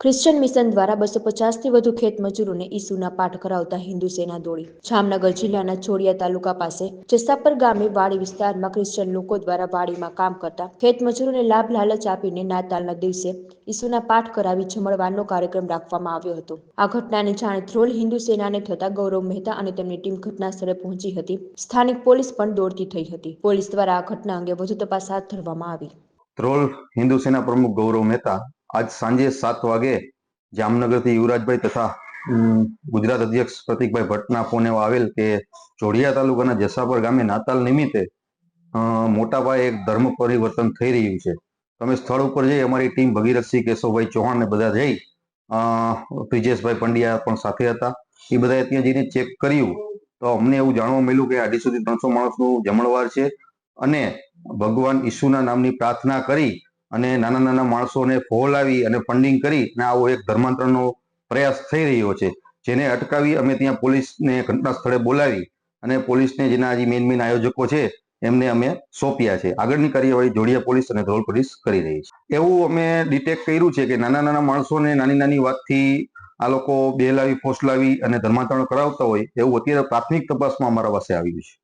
Christian mission દ્વારા 250થી વધુ ખેત મજૂરોને ઈસુના પાઠ કરાવતા હિન્દુ સેના દોડી. જામનગર જિલ્લાના જોડિયા તાલુકા પાસે જસાપર ગામે વાડી વિસ્તારમાં ક્રિશ્ચન લોકો દ્વારા વાડીમાં કામ કરતા ખેત મજૂરોને લાભ લાલચ આપીને નાતાલના દિવસે ઈસુના પાઠ કરાવી જમણવારનો કાર્યક્રમ રાખવામાં આવ્યો હતો. આ ઘટનાની જાણ ધ્રોલ હિન્દુ સેનાને થતા ગૌરવ મહેતા અને તેમની ટીમ ઘટના સ્થળે પહોંચી હતી. સ્થાનિક પોલીસ પણ દોડતી થઈ હતી. પોલીસ દ્વારા આ ઘટના અંગે વધુ તપાસ હાથ ધરવામાં આવી. ધ્રોલ હિન્દુ સેના પ્રમુખ ગૌરવ મહેતા આજ સાંજે 7 વાગે જામનગરથી યુવરાજભાઈ તથા ગુજરાત અધ્યક્ષ પ્રતિકભાઈ ભટ્ટના ફોન એવા આવેલ કે જોડિયા તાલુકાના જસાપર ગામે નાતાલ નિમિત્તે મોટા પાયે એક ધર્મ પરિવર્તન થઈ રહ્યું છે. તમે સ્થળ ઉપર જઈ અમારી ટીમ ભગીરથસિંહ કેશવભાઈ ચૌહાણ ને બધા જઈ બ્રિજેશભાઈ પંડ્યા પણ સાથે હતા. એ બધા ત્યાં જઈને ચેક કર્યું તો અમને એવું જાણવા મળ્યું કે 250 થી 300 માણસનું જમણવાર છે અને ભગવાન ઈસુના નામની પ્રાર્થના કરી અને નાના નાના માણસોને ફોલાવી અને ફંડિંગ કરી અને આવો એક ધર્માંતરણનો પ્રયાસ થઈ રહ્યો છે, જેને અટકાવી અમે ત્યાં પોલીસને ઘટના સ્થળે બોલાવી અને પોલીસને જેના હજી મેઇન આયોજકો છે એમને અમે સોંપ્યા છે. આગળની કાર્યવાહી જોડિયા પોલીસ અને ધ્રોલ પોલીસ કરી રહી છે. એવું અમે ડિટેક્ટ કર્યું છે કે નાના નાના માણસોને નાની નાની વાતથી આ લોકો બેલાવી ફોસલાવી અને ધર્માંતરણ કરાવતા હોય એવું અત્યારે પ્રાથમિક તપાસમાં અમારા પાસે આવ્યું છે.